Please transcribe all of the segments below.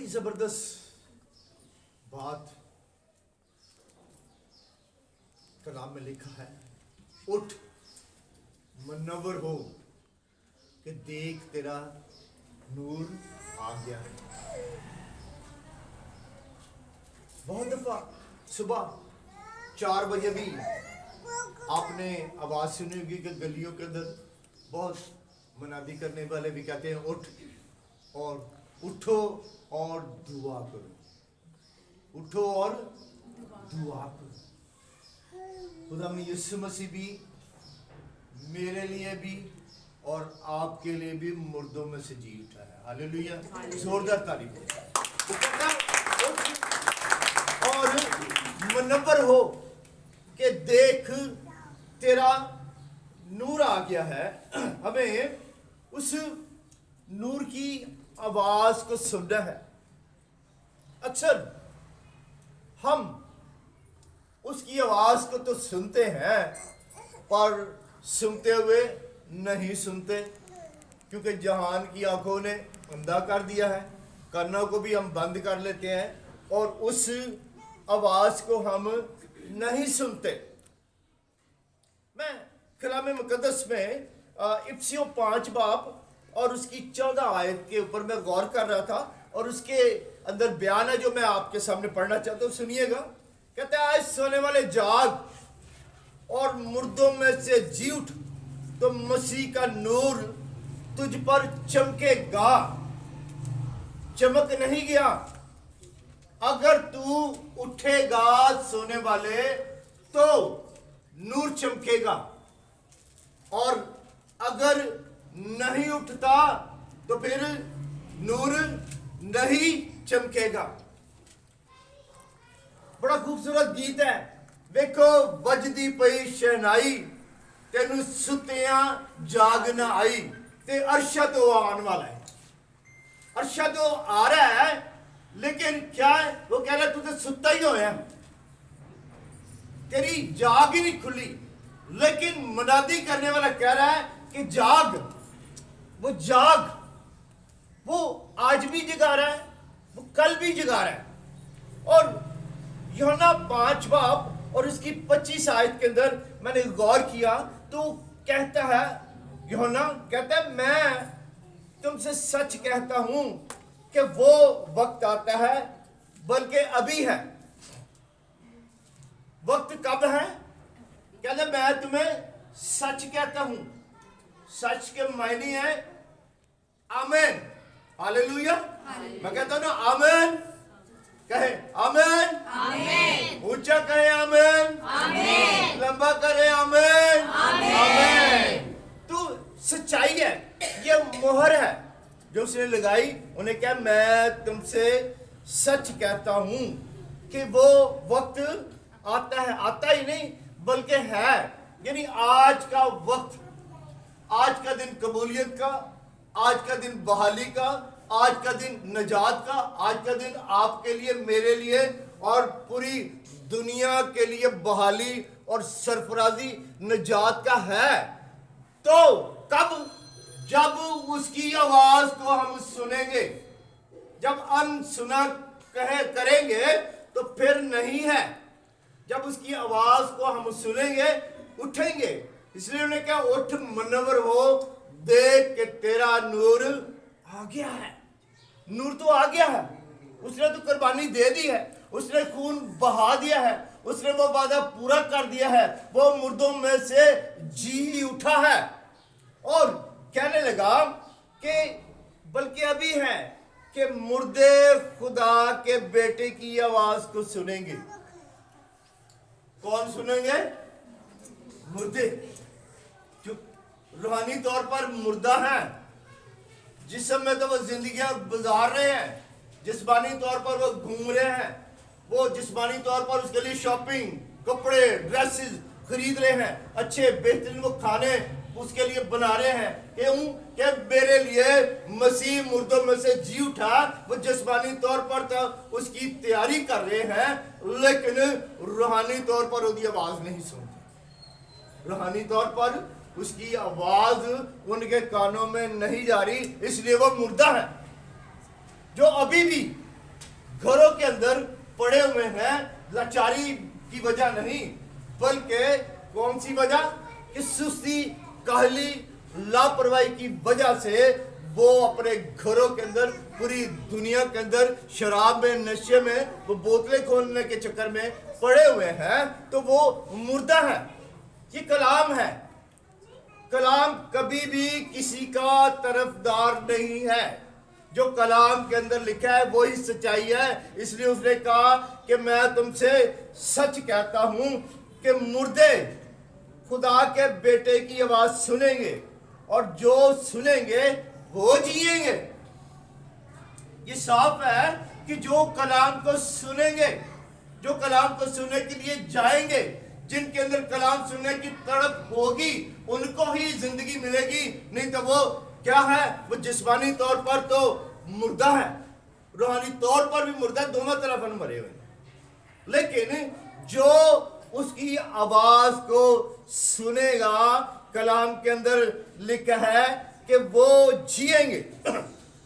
जबरदस्त बात कलाम में लिखा है, उठ मुनव्वर हो कि देख तेरा नूर आ गया है। बहुत दफा सुबह 4 बजे भी आपने आवाज सुनी होगी कि गलियों के अंदर बहुत मुनादी करने वाले भी कहते हैं उठ और उठो और दुआ करो, उठो और दुआ करो। खुदा में यीशु मसीह भी मेरे लिए भी और आपके लिए भी मुर्दों में से जी उठा है। हालेलुया, जोरदार तारीफ है। और मुनव्वर हो कि देख तेरा नूर आ गया है। हमें उस नूर की आवाज को सुनना है। अक्सर हम उसकी आवाज को तो सुनते हैं पर सुनते हुए नहीं सुनते, क्योंकि जहान की आंखों ने अंधा कर दिया है, कानों को भी हम बंद कर लेते हैं और उस आवाज को हम नहीं सुनते। मैं कलाम मुकद्दस में इफिसियों 5 बाब और उसकी 14 आयत के ऊपर मैं गौर कर रहा था और उसके अंदर बयान है जो मैं आपके सामने पढ़ना चाहता हूँ। सुनिएगा। कहता है, आज सोने वाले जाग और मुर्दों में से जी उठ, तो मसीह का नूर तुझ पर चमकेगा। चमक नहीं गया। अगर तू उठेगा सोने वाले तो नूर चमकेगा, और अगर नहीं उठता तो फिर नूर नहीं चमकेगा। बड़ा खूबसूरत गीत है। देखो वजदी पई शहनाई, तेनू सुतियां जाग ना आई, ते अरशा तो आने वाला है। अरशा तो आ रहा है, लेकिन क्या है, वो कह रहा है तू तो सुता ही होया, तेरी जाग ही नहीं खुली। लेकिन मुनादी करने वाला कह रहा है कि जाग, वो जाग, वो आज भी जगा रहा है, वो कल भी जगा रहा है। और यूहन्ना 5 बाब और उसकी 25 आयत के अंदर मैंने गौर किया तो कहता है, यूहन्ना कहता है, मैं तुमसे सच कहता हूं कि वो वक्त आता है, बल्कि अभी है। वक्त कब है? कहता है, मैं तुम्हें सच कहता हूं। सच के मायने है आमीन। हालेलुया। मैं कहता हूं ना आमीन, कहे आमीन, आमीन, ऊंचा कहे आमीन, आमीन, लंबा करे आमीन, आमीन। तो सच्चाई है, ये मोहर है जो उसने लगाई। उन्हें क्या, मैं तुमसे सच कहता हूं कि वो वक्त आता है, आता ही नहीं बल्कि है। यानी आज का वक्त, आज का दिन कबूलियत का, आज का दिन बहाली का, आज का दिन नजात का, आज का दिन आपके लिए, मेरे लिए और पूरी दुनिया के लिए बहाली और सरफराजी नजात का है। तो कब? जब उसकी आवाज को हम सुनेंगे। जब अनसुना करेंगे तो फिर नहीं है। जब उसकी आवाज को हम सुनेंगे, उठेंगे। इसलिए उन्हें क्या, उठ मुनव्वर हो, देख के तेरा नूर आ गया है। नूर तो आ गया है। उसने तो कुर्बानी दे दी है, उसने खून बहा दिया है, उसने वो वादा पूरा कर दिया है, वो मुर्दों में से जी उठा है। और कहने लगा कि बल्कि अभी है कि मुर्दे खुदा के बेटे की आवाज को सुनेंगे। कौन सुनेंगे? मुर्दे, जो रूहानी तौर पर मुर्दा है, जिस्म में तो वो जिंदगियां गुजार रहे हैं, जिस्मानी तौर पर वो घूम रहे हैं, वो जिस्मानी तौर पर उसके लिए शॉपिंग, कपड़े, ड्रेसेस खरीद रहे हैं, अच्छे बेहतरीन वो खाने उसके लिए बना रहे हैं। क्यों? कि मेरे लिए मसीह मुर्दों में से जी उठा। वो जिस्मानी तौर पर तो उसकी तैयारी कर रहे हैं, लेकिन रूहानी तौर पर उसकी आवाज नहीं सुनते। रूहानी तौर पर उसकी आवाज उनके कानों में नहीं जा रही, इसलिए वो मुर्दा है। जो अभी भी घरों के अंदर पड़े हुए हैं, लाचारी की वजह नहीं, बल्कि कौन सी वजह? कि सुस्ती, काहली, लापरवाही की वजह से वो अपने घरों के अंदर, पूरी दुनिया के अंदर शराब में, नशे में, वो बोतलें खोलने के चक्कर में पड़े हुए हैं, तो वो मुर्दा है। ये कलाम है। कलाम कभी भी किसी का तरफदार नहीं है। जो कलाम के अंदर लिखा है वही सच्चाई है। इसलिए उसने कहा कि मैं तुमसे सच कहता हूं कि मुर्दे खुदा के बेटे की आवाज सुनेंगे, और जो सुनेंगे वो जिएंगे। ये साफ है कि जो कलाम को सुनेंगे, जो कलाम को सुनने के लिए जाएंगे, जिनके अंदर कलाम सुनने की तड़प होगी, उनको ही जिंदगी मिलेगी। नहीं तो वो क्या है? वो जिस्मानी तौर पर तो मुर्दा है, रूहानी तौर पर भी मुर्दा, दोनों तरफ हम मरे हुए हैं। लेकिन जो उसकी आवाज को सुनेगा, कलाम के अंदर लिखा है कि वो जिएंगे।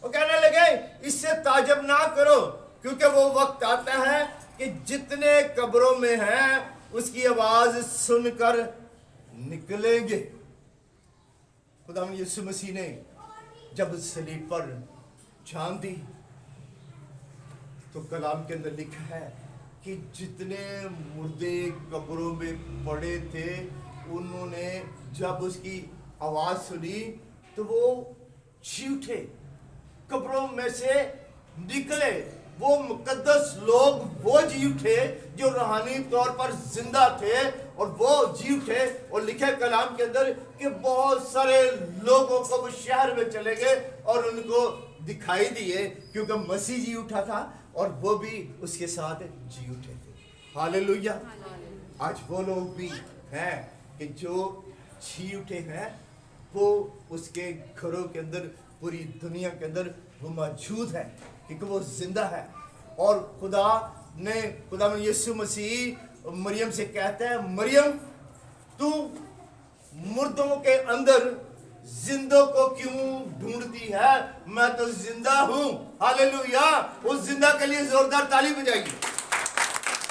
वो कहने लगे इससे ताज्जुब ना करो, क्योंकि वो वक्त आता है कि जितने कब्रों में हैं उसकी आवाज सुनकर निकलेंगे। खुदा यीशु मसीह ने जब सलीब पर जान दी तो कलाम के अंदर लिखा है कि जितने मुर्दे कब्रों में पड़े थे, उन्होंने जब उसकी आवाज सुनी तो वो जी उठे, कब्रों में से निकले। वो मुकद्दस लोग वो जी उठे जो रूहानी तौर पर जिंदा थे, और वो जी उठे। और लिखे कलाम के अंदर कि बहुत सारे लोगों को वो शहर में चले गए और उनको दिखाई दिए, क्योंकि मसीह जी उठा था और वो भी उसके साथ जी उठे थे। हालेलुया। आज वो लोग भी हैं कि जो जी उठे हैं, वो उसके घरों के अंदर, पूरी दुनिया के अंदर वो मौजूद है, क्योंकि वो जिंदा है। और खुदा में यीशु मसीह मरियम से कहता है, मरियम तू मुर्दों के अंदर जिंदों को क्यों ढूंढती है? मैं तो जिंदा हूं। हालेलुया। उस जिंदा के लिए जोरदार ताली बजाइए।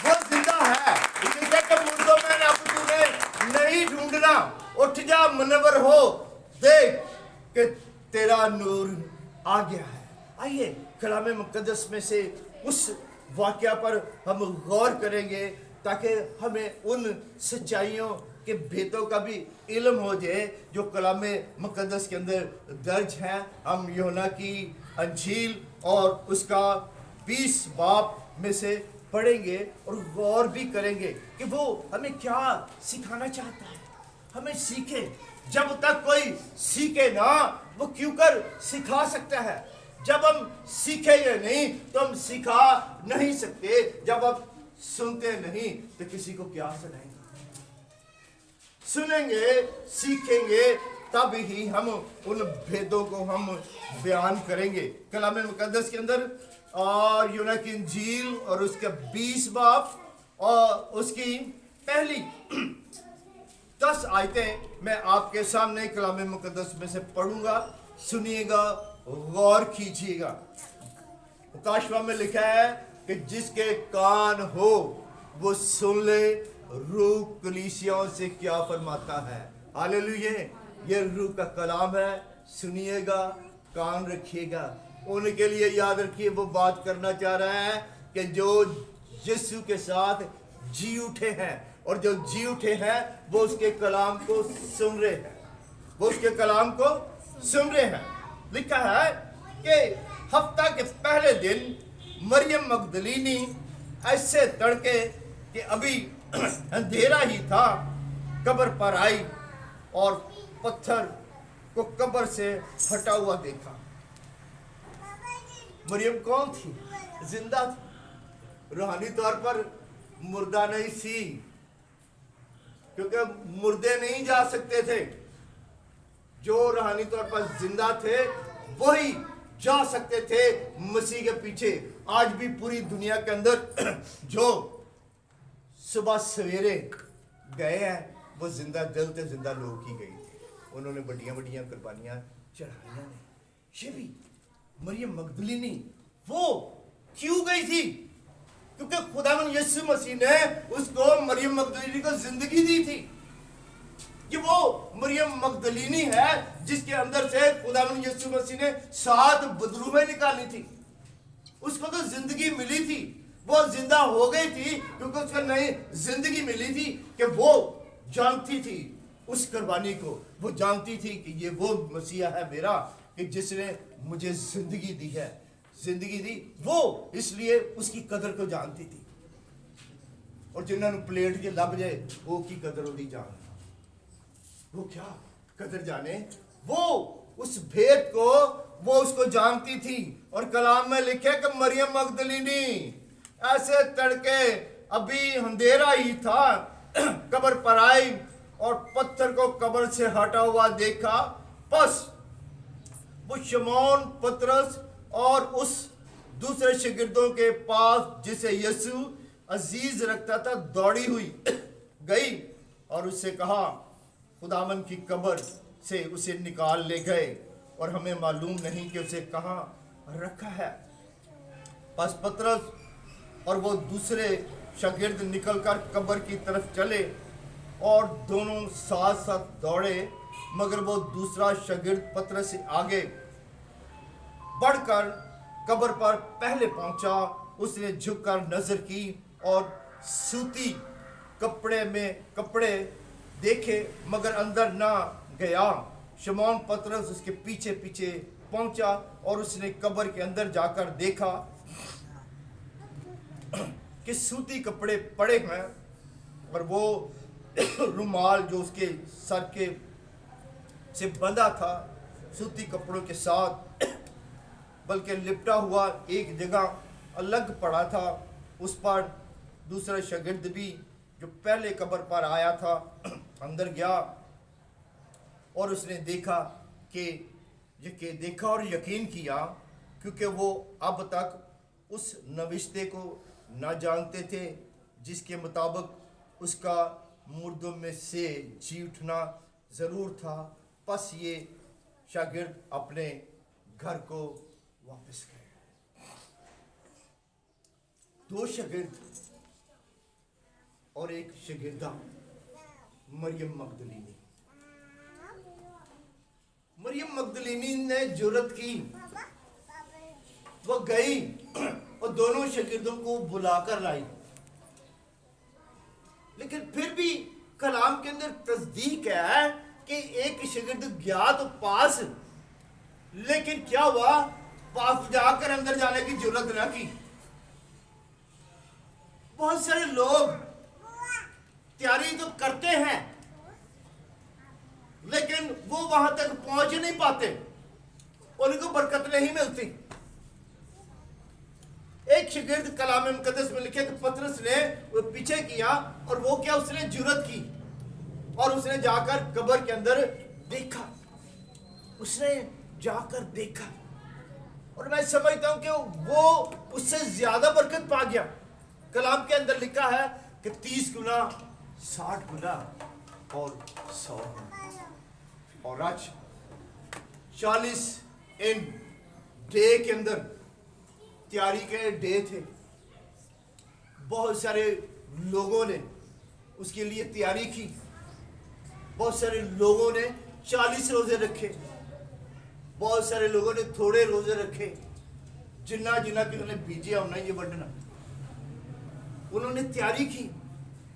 वो जिंदा है। इसलिए कि मुर्दों में अब तूने नहीं ढूंढना, उठ जा, मुनव्वर हो, देख कि तेरा नूर आ गया है। आइए कलाम मुकद्दस में से उस वाकया पर हम गौर करेंगे, ताकि हमें उन सच्चाइयों के भेदों का भी इल्म हो जाए जो कलाम मुकद्दस के अंदर दर्ज है। हम यूहन्ना की अंजील और उसका 20 बाब में से पढ़ेंगे और गौर भी करेंगे कि वो हमें क्या सिखाना चाहता है। हमें सीखे। जब तक कोई सीखे ना, वो क्यों कर सिखा सकता है? जब हम सीखेंगे नहीं तो हम सिखा नहीं सकते। जब आप सुनते नहीं तो किसी को क्या सुनाएंगे? सुनेंगे, सीखेंगे, तब ही हम उन भेदों को हम बयान करेंगे। कलाम मुकद्दस के अंदर यूहन्ना की इंजील और उसके 20 बाब और उसकी पहली 10 आयतें मैं आपके सामने कलाम मुकद्दस में से पढ़ूंगा। सुनिएगा, गौर कीजिएगा। प्रकाशवा में लिखा है कि जिसके कान हो वो सुन ले, रूह कलीसियाओं से क्या फरमाता है। हालेलुया। ये रूह का कलाम है। सुनिएगा, कान रखिएगा। उनके लिए याद रखिए, वो बात करना चाह रहा है कि जो यीशु के साथ जी उठे हैं, और जो जी उठे हैं वो उसके कलाम को सुन रहे हैं। वो उसके कलाम को सुन रहे हैं। लिखा है कि हफ्ता के पहले दिन मरियम मगदलीनी ऐसे तड़के कि अभी अंधेरा ही था, कब्र पर आई और पत्थर को कब्र से हटा हुआ देखा। मरियम कौन थी? जिंदा थी। रूहानी तौर पर मुर्दा नहीं थी, क्योंकि मुर्दे नहीं जा सकते थे। जो रूहानी तौर पर जिंदा थे वही जा सकते थे मसीह के पीछे। आज भी पूरी दुनिया के अंदर जो सुबह सवेरे गए हैं वो जिंदा, जलते जिंदा लोग ही गए थे। उन्होंने बड़ियां बड़ियां कुर्बानियां चढ़ाई नहीं। ये भी मरियम मगदलीनी वो क्यों गई थी? क्योंकि खुदावंद यीशु मसीह ने उसको मरियम मगदलीनी को जिंदगी दी थी। कि वो मरियम मगदलीनी है जिसके अंदर से खुदावंद यीशु मसीह ने 7 बदरूहें निकाली थी। उसको तो जिंदगी मिली थी, वो जिंदा हो गई थी क्योंकि उसको नई जिंदगी मिली थी। कि वो जानती थी उस कुर्बानी को, वो जानती थी कि ये वो मसीहा है मेरा कि जिसने मुझे जिंदगी दी है, जिंदगी दी। वो इसलिए उसकी कदर को जानती थी। और जिन्होंने प्लेट के लब जाए वो की कदर होती जान, वो क्या कदर जाने, वो उस भेद को वो उसको जानती थी। और कलाम में लिखे कि मरियम मगदलीनी ऐसे तड़के अभी अंधेरा ही था कब्र पर आई और पत्थर को कब्र से हटा हुआ देखा। बस वो शमौन पतरस और उस दूसरे शागिर्दों के पास जिसे यीशु अजीज रखता था दौड़ी हुई गई और उससे कहा खुदावन की कब्र से उसे निकाल ले गए और हमें मालूम नहीं कि उसे कहाँ रखा है। बस पतरस और वो दूसरे शागिर्द निकलकर कब्र की तरफ चले और दोनों साथ साथ दौड़े, मगर वो दूसरा शागिर्द पतरस से आगे बढ़कर कब्र पर पहले पहुंचा। उसने झुककर नजर की और सूती कपड़े देखे मगर अंदर ना गया। शमौन पतरस उसके पीछे पीछे पहुंचा और उसने कब्र के अंदर जाकर देखा कि सूती कपड़े पड़े हैं और वो रुमाल जो उसके सर के से बंधा था सूती कपड़ों के साथ, बल्कि लिपटा हुआ एक जगह अलग पड़ा था। उस पर दूसरा शागिर्द भी जो पहले कब्र पर आया था अंदर गया और उसने देखा और यकीन किया, क्योंकि वो अब तक उस नविश्ते को न जानते थे जिसके मुताबिक उसका मुर्दों में से जी उठना ज़रूर था। बस ये शागिर्द अपने घर को वापस गए। 2 शागिर्द और एक शागिर्दा मरियम मगदलीनी ने जुर्रत की, वो गई और दोनों शागिर्दों को बुलाकर लाई। लेकिन फिर भी कलाम के अंदर तस्दीक है कि एक शागिर्द गया तो पास, लेकिन क्या हुआ, पास जाकर अंदर जाने की जरूरत ना की। बहुत सारे लोग तैयारी तो करते हैं लेकिन वो वहां तक पहुंच नहीं पाते, उनको बरकत नहीं मिलती। एक शागिर्द कलाम मुकद्दस में लिखे कि पतरस ने वो पीछे किया और वो क्या, उसने जुर्रत की और उसने जाकर कब्र के अंदर देखा। उसने जाकर देखा और मैं समझता हूं कि वो उससे ज्यादा बरकत पा गया। कलाम के अंदर लिखा है कि 30 गुना, 60 गुना और 100 गुना। और आज 40 इन डे के अंदर तैयारी के डे थे। बहुत सारे लोगों ने उसके लिए तैयारी की। बहुत सारे लोगों ने 40 रोजे रखे, बहुत सारे लोगों ने थोड़े रोजे रखे। जिन्ना जिन्ना कि उन्होंने बीजे होना ये बढ़ना, उन्होंने तैयारी की।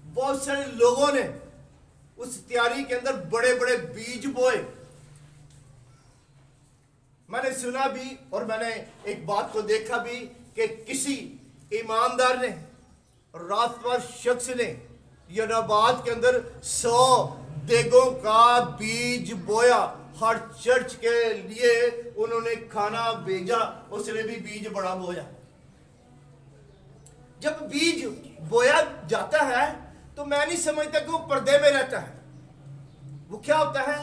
बहुत सारे लोगों ने उस तैयारी के अंदर बड़े बड़े बीज बोए। मैंने सुना भी और मैंने एक बात को देखा भी कि किसी ईमानदार ने, रास्तबाज शख्स ने यनाबाद के अंदर 100 देगों का बीज बोया। हर चर्च के लिए उन्होंने खाना भेजा, उसने भी बीज बड़ा बोया। जब बीज बोया जाता है तो मैं नहीं समझता कि वो पर्दे में रहता है। वो क्या होता है,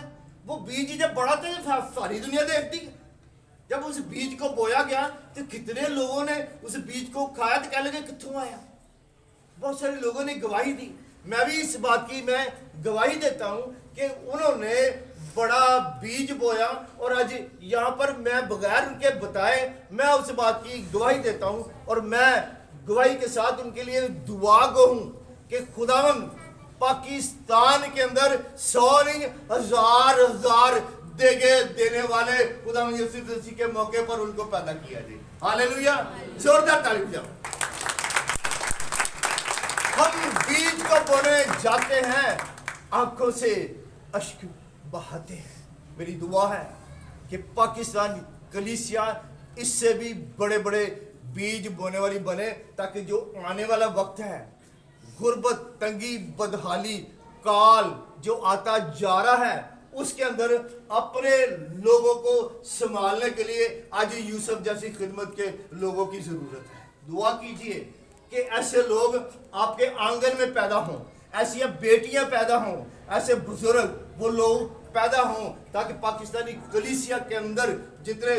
वो बीज जब बड़ा तो सारी दुनिया देखती है। जब उस बीज को बोया गया तो कितने लोगों ने उस बीज को खाया तो कहने लगे कित्थों आया। बहुत सारे लोगों ने गवाही दी। मैं भी इस बात की मैं गवाही देता हूं कि उन्होंने بڑا بیج بویا اور آج یہاں پر میں بغیر ان کے بتائے میں اس بات کی گواہی دیتا ہوں اور میں گواہی کے ساتھ ان کے لیے دعا گو ہوں کہ خداوند پاکستان کے اندر 100 نہیں 1000 دینے والے خداوند یسوع مسیح کے موقع پر ان کو پیدا کیا جائے. ہاللیلویا. زوردار تعریف جاؤ. ہم بیج کو بونے جاتے ہیں آنکھوں سے اشک بہاتے ہیں. میری دعا ہے کہ پاکستان کلیسیا اس سے بھی بڑے بڑے بیج بونے والی بنے تاکہ جو آنے والا وقت ہے غربت تنگی بدحالی کال جو آتا جا رہا ہے اس کے اندر اپنے لوگوں کو سنبھالنے کے لیے آج یوسف جیسی خدمت کے لوگوں کی ضرورت ہے. دعا کیجئے کہ ایسے لوگ آپ کے آنگن میں پیدا ہوں, ایسی بیٹیاں پیدا ہوں, ایسے بزرگ وہ لوگ پیدا ہوں تاکہ پاکستانی کلیسیا کے اندر جتنے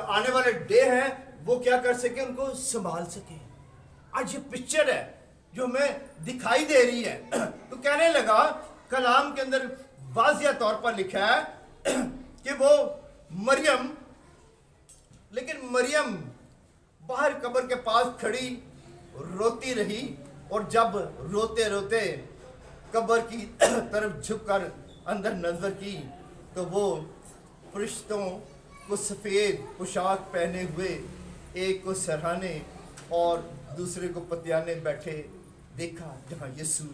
آنے والے ڈے ہیں وہ کیا کر سکے, ان کو سنبھال سکے. آج یہ پکچر ہے جو ہمیں دکھائی دے رہی ہے تو کہنے لگا کلام کے اندر واضح طور پر لکھا ہے کہ وہ مریم, لیکن مریم باہر قبر کے پاس کھڑی روتی رہی اور جب روتے روتے قبر کی طرف جھک کر اندر نظر کی تو وہ فرشتوں کو سفید پوشاک پہنے ہوئے ایک کو سرہانے اور دوسرے کو پتیانے بیٹھے دیکھا جہاں یسوع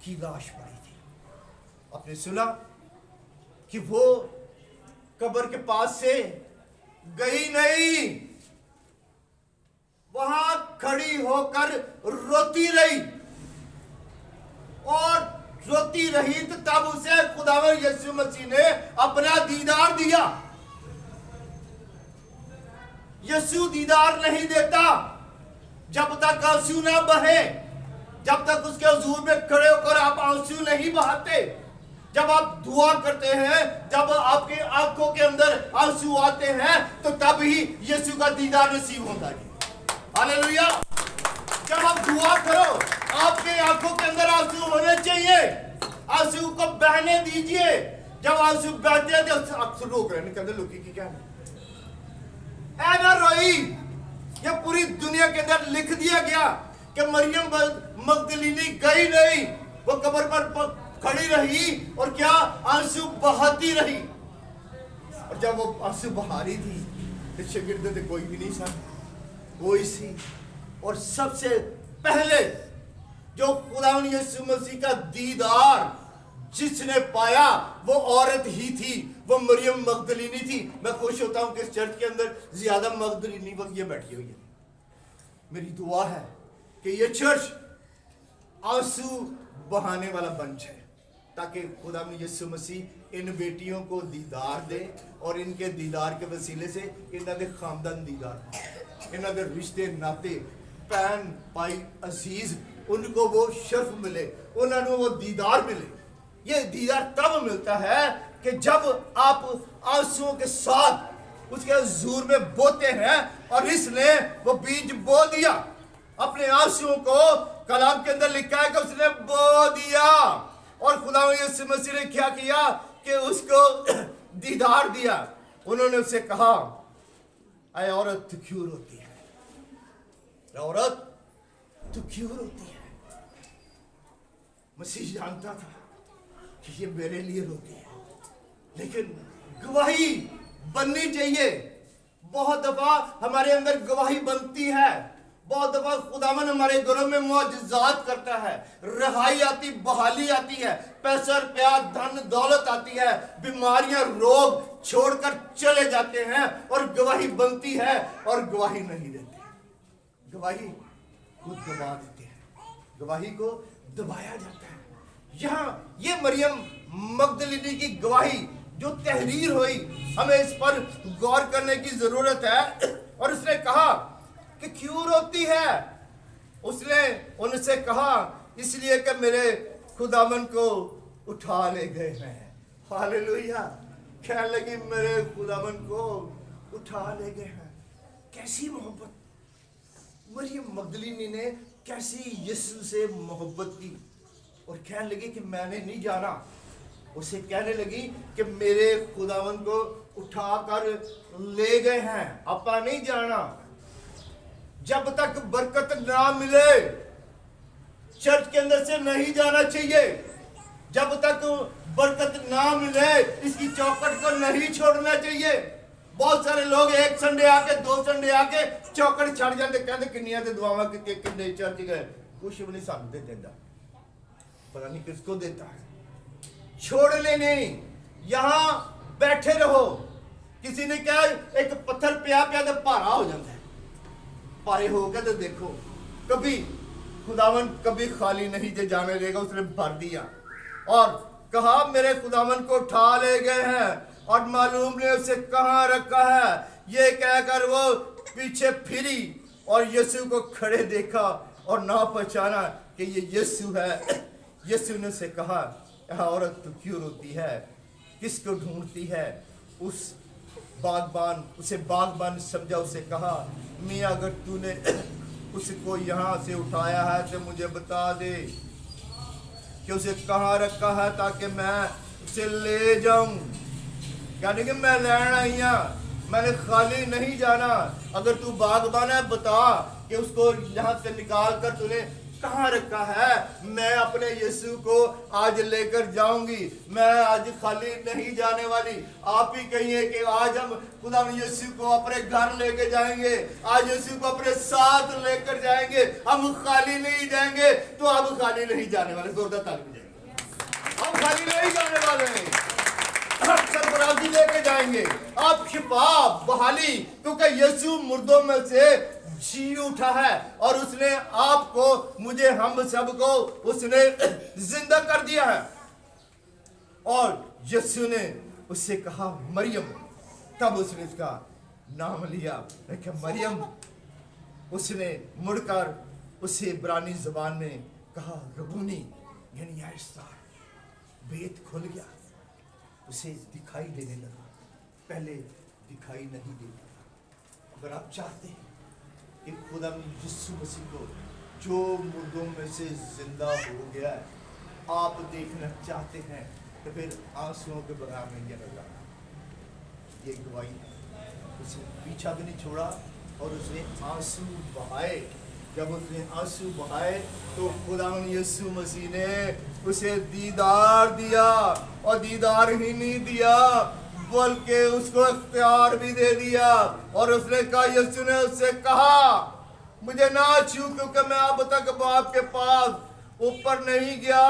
کی لاش پڑی تھی. آپ نے سنا کہ وہ قبر کے پاس سے گئی نہیں, وہاں کھڑی ہو کر روتی رہی اور روتی رہی تو تب اسے خداوند یسوع مسیح نے اپنا دیدار دیا. یسوع دیدار نہیں دیتا جب تک آنسو نہ بہے, جب تک اس کے حضور میں کھڑے ہو کر آپ آنسو نہیں بہاتے. جب آپ دعا کرتے ہیں, جب آپ کے آنکھوں کے اندر آنسو آتے ہیں تو تب ہی یسوع کا دیدار نصیب ہوتا ہے. ہاللیلویا. جب آپ دعا کرو آپ کے آنکھوں کے اندر آنسو ہونے چاہیے, آنسو کو بہنے دیجئے. جب آنسو بہتے ہیں تو اکثر روک رہے ہیں, کہتے ہیں لوکی کی کیا ہے اے نہ روئی. یہ پوری دنیا کے اندر لکھ دیا گیا کہ مریم مگدلینی گئی نہیں, وہ قبر پر کھڑی رہی اور کیا آنسو بہاتی رہی. اور جب وہ آنسو بہا رہی تھی تو شاگردوں نے کوئی بھی نہیں سا, کوئی سی. اور سب سے پہلے جو خداوند یسوع مسیح کا دیدار جس نے پایا وہ عورت ہی تھی, وہ مریم مگدلینی تھی. میں خوش ہوتا ہوں کہ اس چرچ کے اندر زیادہ مگدلینی وقت یہ بیٹھی ہوئی ہے. میری دعا ہے کہ یہ چرچ آنسو بہانے والا بن جائے تاکہ خداوند یسوع مسیح ان بیٹیوں کو دیدار دے اور ان کے دیدار کے وسیلے سے انہوں نے خاندان دیدار پائے, انہوں نے رشتے ناتے پہن پائی عزیز ان کو وہ شرف ملے, انہوں نے وہ دیدار ملے. یہ دیدار تب ملتا ہے کہ جب آپ آنسوؤں کے ساتھ اس کے حضور میں بوتے ہیں, اور اس نے وہ بیج بو دیا اپنے آنسوؤں کو. کلام کے اندر لکھا ہے کہ اس نے بو دیا اور خداوند یسوع مسیح نے کیا کیا کہ اس کو دیدار دیا. انہوں نے اسے کہا اے عورت تو کیوں روتی ہے, عورت تو کیوں روتی ہے. مسیح جانتا تھا کہ یہ میرے لیے روتی ہے, لیکن گواہی بننی چاہیے. بہت دفعہ ہمارے اندر گواہی بنتی ہے, بہت دفعہ خداوند ہمارے گھروں میں معجزات کرتا ہے, رہائی آتی, بحالی آتی ہے, پیسہ پیار دھن دولت آتی ہے, بیماریاں روگ چھوڑ کر چلے جاتے ہیں اور گواہی بنتی ہے اور گواہی نہیں دیتے. گواہی کو دبا دیتے ہیں, گواہی کو دبایا جاتا ہے. یہاں یہ مریم مگدلینی کی گواہی جو تحریر ہوئی, ہمیں اس پر غور کرنے کی ضرورت ہے. اور اس نے کہا کہ کیوں روتی ہے. اس نے ان سے کہا اس لیے کہ میرے خداوند کو اٹھا لے گئے ہیں. ہاللیلویا. کہنے لگی میرے خداوند کو اٹھا لے گئے ہیں. کیسی محبت مریم مگدلینی نے, کیسی یسوع سے محبت کی. اور کہنے لگی کہ میں نے نہیں جانا उसे कहने लगी कि मेरे खुदावन को उठाकर ले गए हैं, आपा नहीं जाना। जब तक बरकत ना मिले चर्च के अंदर से नहीं जाना चाहिए। जब तक बरकत ना मिले इसकी चौखट को नहीं छोड़ना चाहिए। बहुत सारे लोग एक संडे आके, दो संडे आके चौखट छड़ जाते, कहते किन्नियां ते दुआवां कीती, किन्ने चर्च गए, कुछ भी नहीं सानू दे देता, पता नहीं किसको देता है। छोड़ने नहीं, यहां बैठे रहो। किसी ने कहा एक पत्थर पिया पिया तो भारा हो जाता है, भारे हो गए तो देखो, कभी खुदावन कभी खाली नहीं जे जाने देगा, उसने भर दिया और कहा मेरे खुदावन को उठा ले गए हैं और मालूम नहीं उसे कहां रखा है। ये कहकर वो पीछे फिरी और यीशु को खड़े देखा और ना पहचाना कि ये यीशु है। यीशु ने उसे कहा, औरत तू क्यों रोती है, किसको ढूंढती है? उस बागबान, उसे बागबान समझा, उसे कहा मियाँ अगर तूने उसको यहाँ से उठाया है तो मुझे बता दे कि उसे कहाँ रखा है ताकि मैं उसे ले जाऊं। यानी कि मैं लेना आई हूं, मैंने खाली नहीं जाना। अगर तू बागबान है बता कि उसको यहाँ से निकाल कर तूने कहाँ रखा है, मैं अपने यीशु को आज लेकर जाऊंगी। मैं आज खाली नहीं जाने वाली। आप ही कहिए कि आज हम खुदा यीशु को अपने घर लेके जाएंगे, आज यीशु को अपने साथ लेकर जाएंगे। हम खाली नहीं जाएंगे तो अब खाली नहीं जाने वाले। जोरदार ताली बजाएंगे। हम खाली नहीं जाने वाले, सरफराजी लेके जाएंगे, आप शिफा बहाली, क्योंकि यीशु मुर्दों में से जी उठा है और उसने आपको, मुझे, हम सबको उसने जिंदा कर दिया है। और यीशु ने उससे कहा मरियम, तब उसने उसका नाम लिया मरियम। उसने मुड़कर उसे इब्रानी जबान में कहा रबूनी, यानी आहिस्ता। भेद खुल गया, उसे दिखाई देने लगा, पहले दिखाई नहीं देता। अगर आप चाहते हैं कि खुदा यीशु मसीह को जो मुर्दों में से जिंदा हो गया है आप देखना चाहते हैं तो फिर आंसुओं के बगैर नहीं जाना। ये गवाही उसे पीछा भी नहीं छोड़ा और उसने आंसू बहाए। जब उसने आंसू बहाए तो खुदा यीशु मसीह ने उसे दीदार दिया, और दीदार ही नहीं दिया बल्कि उसको इख्तियार भी दे दिया। और उसने कहा, यीशु ने उससे कहा मुझे ना छू, क्योंकि मैं अब तक बाप के पास ऊपर नहीं गया,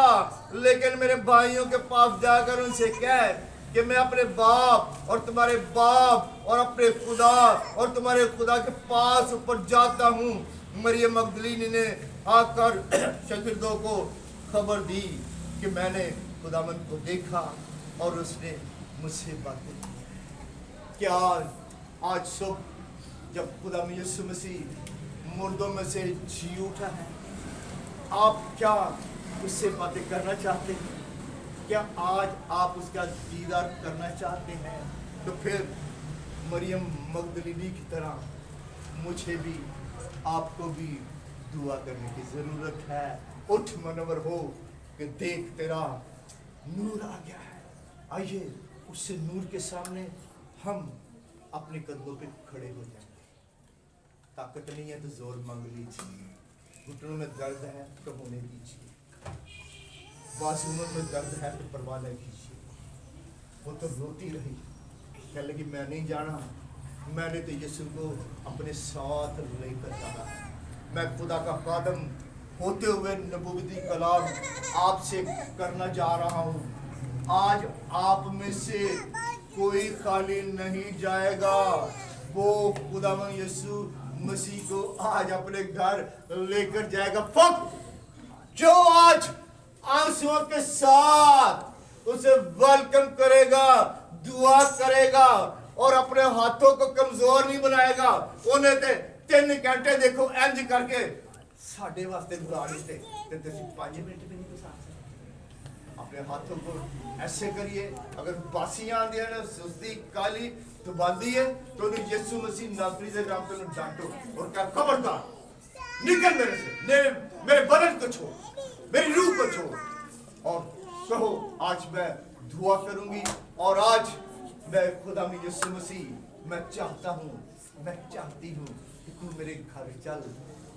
लेकिन मेरे भाइयों के पास जाकर उनसे कह कि मैं अपने बाप और तुम्हारे बाप और अपने खुदा और तुम्हारे खुदा के पास ऊपर जाता हूँ। मरियम मगदलीनी ने आकर शागिर्दों को खबर दी कि मैंने खुदावंद को देखा और उसने मुझसे बातें की। क्या आज सुबह जब खुदा यीशु मसीह मुर्दों में से जी उठा है, आप क्या उससे बातें करना चाहते हैं? क्या आज आप उसका दीदार करना चाहते हैं? तो फिर मरियम मगदलीनी की तरह मुझे भी, आपको भी दुआ करने की जरूरत है। उठ मनवर हो कि देख तेरा नूर आ गया है। आइए उससे नूर के सामने हम अपने कदमों पे खड़े हो जाएंगे। ताकत नहीं है तो जोर मांग लीजिए, घुटनों में दर्द है तो होने दीजिए, बाजुओं में दर्द है तो परवाह नहीं कीजिए। वो तो रोती रही, कह लगी मैं नहीं जाना, मैंने तो यीशु को अपने साथ लेकर जाना है। मैं खुदा का खादम होते हुए नबूवती कलाम आपसे करना जा रहा हूँ। आज आप में से कोई खाली नहीं जाएगा। वो खुदावन यीशु मसीह को आज अपने घर लेकर जाएगा। फक्त जो आज आंसुओं के साथ उसे वेलकम करेगा, दुआ करेगा और अपने हाथों को कमजोर नहीं बनाएगा। उन्हें 3 घंटे देखो इंज करके साढ़े वास्ते बुला लेते तो 5 मिनट भी नहीं गुजार सकते। अपने हाथों को ऐसे करिए। अगर बासियां आंदी है ना, सुस्ती काली तो बांधी है, तो यीशु मसीह नासरी से नाम पे डांटो और क्या, खबरदार निकल मेरे से, मेरे बदन को छोड़, मेरी रूह को छोड़, और कहो आज मैं दुआ करूंगी। और आज मैं खुदा में यीशु मसीह मैं चाहता हूँ, मैं चाहती हूँ कि तू मेरे घर चल,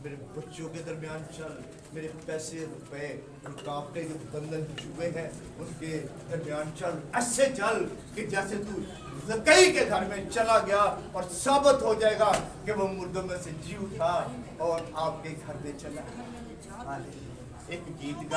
मेरे बच्चों के दरमियान चल, मेरे पैसे रुपए रुकावटें जो बंधन छुए हैं उनके दरमियान चल। ऐसे चल कि जैसे तू ज़कई के घर में चला गया और साबित हो जाएगा कि वो मुर्दों में से जी उठा और आपके घर में चला। एक गीत